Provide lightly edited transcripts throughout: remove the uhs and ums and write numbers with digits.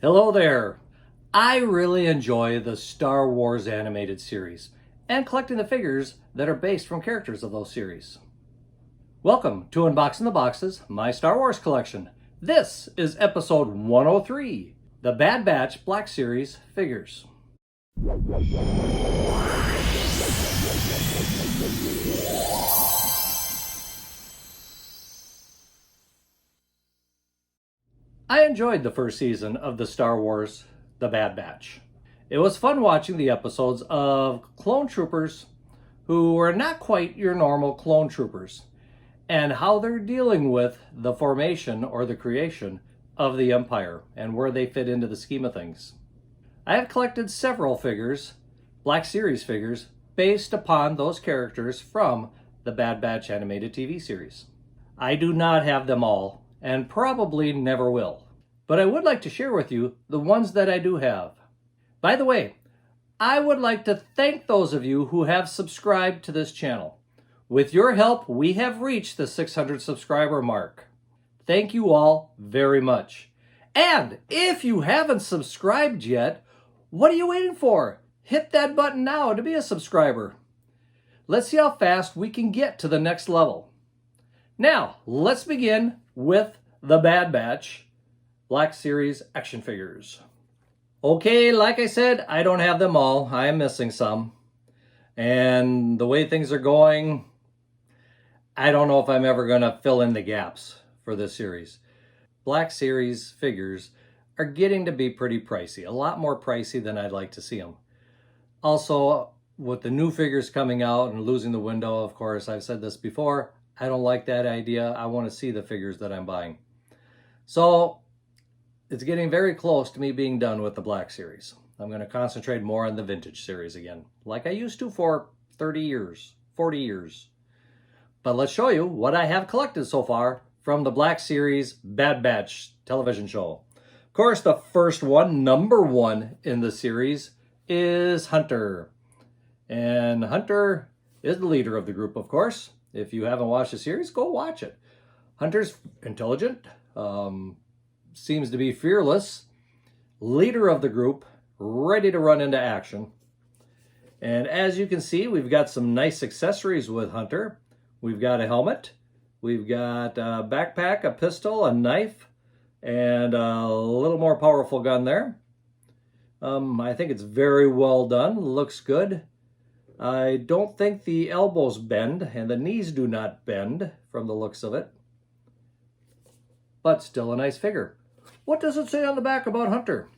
Hello there! I really enjoy the Star Wars animated series and collecting the figures that are based from characters of those series. Welcome to Unboxing the Boxes, my Star Wars collection. This is episode 103, the Bad Batch Black Series figures. I enjoyed the first season of the Star Wars The Bad Batch. It was fun watching the episodes of clone troopers who were not quite your normal clone troopers and how they're dealing with the formation or the creation of the Empire and where they fit into the scheme of things. I have collected several figures, Black Series figures, based upon those characters from the Bad Batch animated TV series. I do not have them all and probably never will, but I would like to share with you the ones that I do have. By the way, I would like to thank those of you who have subscribed to this channel. With your help, we have reached the 600 subscriber mark. Thank you all very much. And if you haven't subscribed yet, what are you waiting for? Hit that button now to be a subscriber. Let's see how fast we can get to the next level. Now, let's begin with the Bad Batch Black Series action figures. Okay, like I said, I don't have them all. I am missing some. And the way things are going, I don't know if I'm ever going to fill in the gaps for this series. Black Series figures are getting to be pretty pricey. A lot more pricey than I'd like to see them. Also, with the new figures coming out and losing the window, of course, I've said this before, I don't like that idea. I want to see the figures that I'm buying. So it's getting very close to me being done with the Black Series. I'm going to concentrate more on the Vintage Series again, like I used to for 30 years, 40 years. But let's show you what I have collected so far from the Black Series Bad Batch television show. Of course, the first one, number one in the series, is Hunter. And Hunter is the leader of the group, of course. If you haven't watched the series, go watch it. Hunter's intelligent, seems to be fearless, leader of the group, ready to run into action. And as you can see, we've got some nice accessories with Hunter. We've got a helmet, we've got a backpack, a pistol, a knife, and a little more powerful gun there. I think it's very well done, looks good. I don't think the elbows bend and the knees do not bend from the looks of it. But still a nice figure. What does it say on the back about Hunter?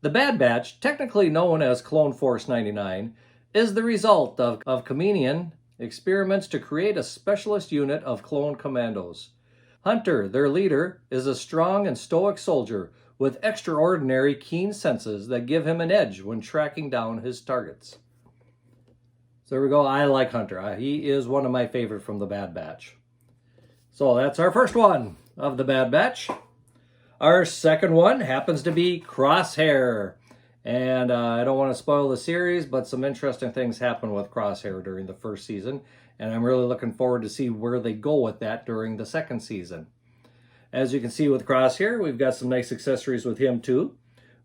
The Bad Batch, technically known as Clone Force 99, is the result of Kamenian experiments to create a specialist unit of clone commandos. Hunter, their leader, is a strong and stoic soldier with extraordinary keen senses that give him an edge when tracking down his targets. So there we go. I like Hunter. He is one of my favorite from the Bad Batch. So that's our first one of the Bad Batch. Our second one happens to be Crosshair. And I don't want to spoil the series, but some interesting things happen with Crosshair during the first season. And I'm really looking forward to see where they go with that during the second season. As you can see with Crosshair, we've got some nice accessories with him too.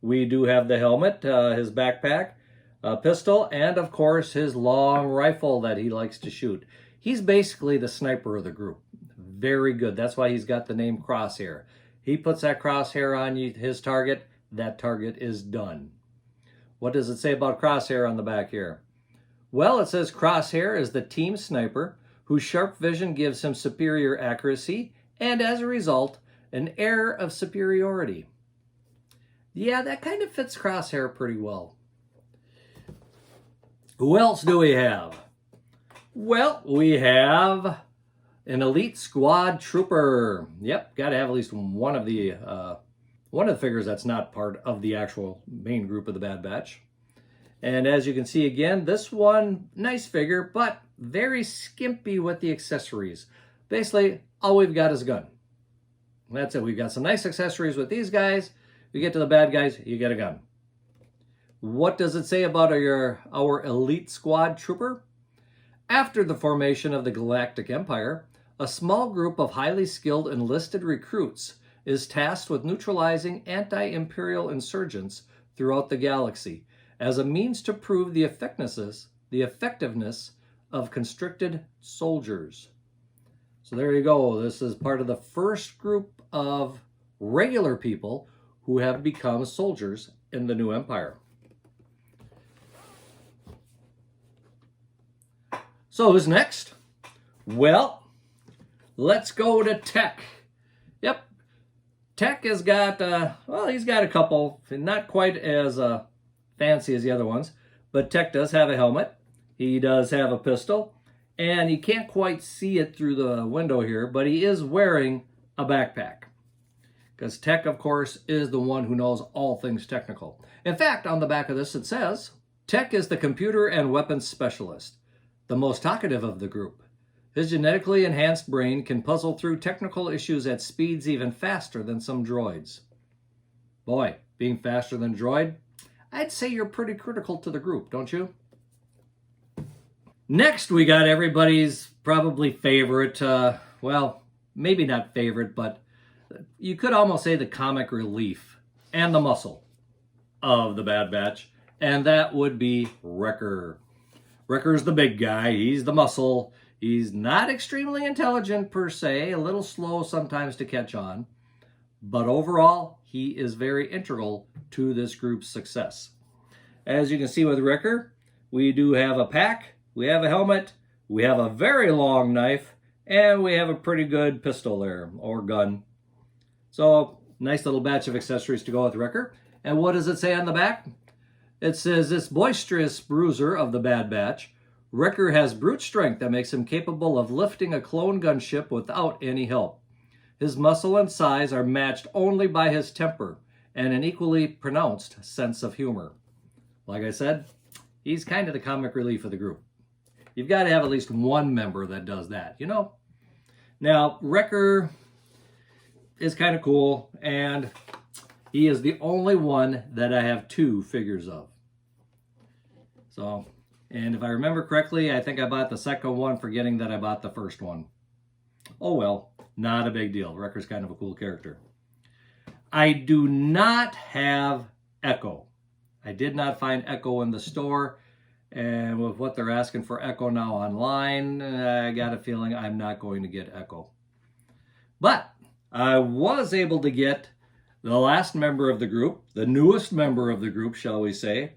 We do have the helmet, his backpack, a pistol, and of course his long rifle that he likes to shoot. He's basically the sniper of the group. Very good. That's why he's got the name Crosshair. He puts that crosshair on his target, that target is done. What does it say about Crosshair on the back here? Well, it says Crosshair is the team sniper whose sharp vision gives him superior accuracy and as a result, an air of superiority. Yeah, that kind of fits Crosshair pretty well. Who else do we have? Well, we have an elite squad trooper. Yep, got to have at least one of the figures that's not part of the actual main group of the Bad Batch. And as you can see again, this one, nice figure, but very skimpy with the accessories. Basically, all we've got is a gun. That's it. We've got some nice accessories with these guys. You get to the bad guys, you get a gun. What does it say about our elite squad trooper? After the formation of the Galactic Empire, a small group of highly skilled enlisted recruits is tasked with neutralizing anti-imperial insurgents throughout the galaxy as a means to prove the effectiveness of conscripted soldiers. So there you go. This is part of the first group of regular people who have become soldiers in the new empire. So who's next? Well, let's go to Tech. Yep, Tech has got, he's got a couple, not quite as fancy as the other ones, but Tech does have a helmet. He does have a pistol, and you can't quite see it through the window here, but he is wearing a backpack. Because Tech, of course, is the one who knows all things technical. In fact, on the back of this it says, Tech is the computer and weapons specialist, the most talkative of the group. His genetically enhanced brain can puzzle through technical issues at speeds even faster than some droids. Boy, being faster than droid, I'd say you're pretty critical to the group, don't you? Next, we got everybody's probably favorite, well, maybe not favorite, but you could almost say the comic relief and the muscle of the Bad Batch, and that would be Wrecker. Wrecker's the big guy. He's the muscle. He's not extremely intelligent per se, a little slow sometimes to catch on, but overall, he is very integral to this group's success. As you can see with Wrecker, we do have a pack, we have a helmet, we have a very long knife, and we have a pretty good pistol there, or gun. So, nice little batch of accessories to go with Wrecker. And what does it say on the back? It says, this boisterous bruiser of the Bad Batch, Wrecker has brute strength that makes him capable of lifting a clone gunship without any help. His muscle and size are matched only by his temper and an equally pronounced sense of humor. Like I said, he's kind of the comic relief of the group. You've got to have at least one member that does that, you know? Now, Wrecker is kind of cool, and he is the only one that I have 2 figures of. So, and if I remember correctly, I think I bought the second one forgetting that I bought the first one. Oh well, not a big deal. Wrecker's kind of a cool character. I do not have Echo. I did not find Echo in the store, and with what they're asking for Echo now online, I got a feeling I'm not going to get Echo. But I was able to get the last member of the group, the newest member of the group, shall we say,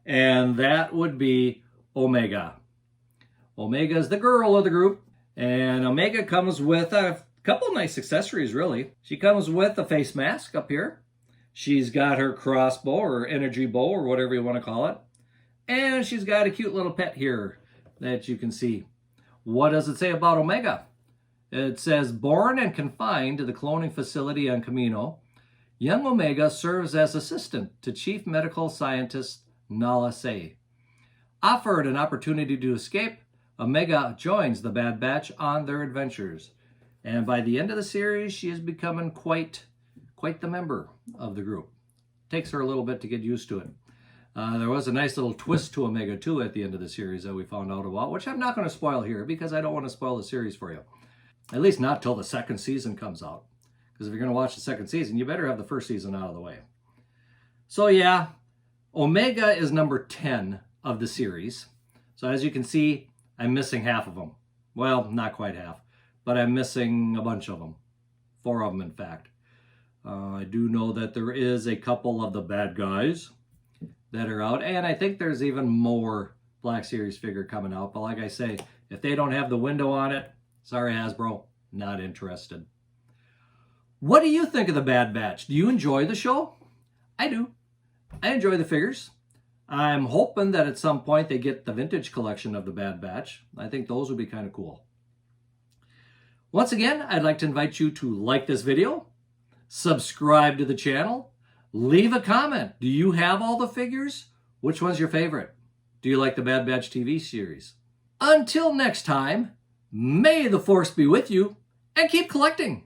and that would be Omega. Omega is the girl of the group, and Omega comes with a couple nice accessories, really. She comes with a face mask up here. She's got her crossbow or energy bow or whatever you want to call it. And she's got a cute little pet here that you can see. What does it say about Omega? It says, born and confined to the cloning facility on Camino, young Omega serves as assistant to Chief Medical Scientist Nala Se. Offered an opportunity to escape, Omega joins the Bad Batch on their adventures. And by the end of the series, she is becoming quite the member of the group. Takes her a little bit to get used to it. There was a nice little twist to Omega, too, at the end of the series that we found out about, which I'm not going to spoil here because I don't want to spoil the series for you. At least not till the second season comes out. Because if you're going to watch the second season, you better have the first season out of the way. So yeah, Omega is number 10 of the series. So as you can see, I'm missing half of them. Well, not quite half, but I'm missing a bunch of them. 4 of them, in fact. I do know that there is a couple of the bad guys that are out, and I think there's even more Black Series figure coming out. But like I say, if they don't have the window on it, sorry Hasbro, not interested. What do you think of the Bad Batch? Do you enjoy the show? I do. I enjoy the figures. I'm hoping that at some point they get the vintage collection of the Bad Batch. I think those would be kind of cool. Once again, I'd like to invite you to like this video, subscribe to the channel, leave a comment. Do you have all the figures? Which one's your favorite? Do you like the Bad Batch TV series? Until next time, may the Force be with you, and keep collecting.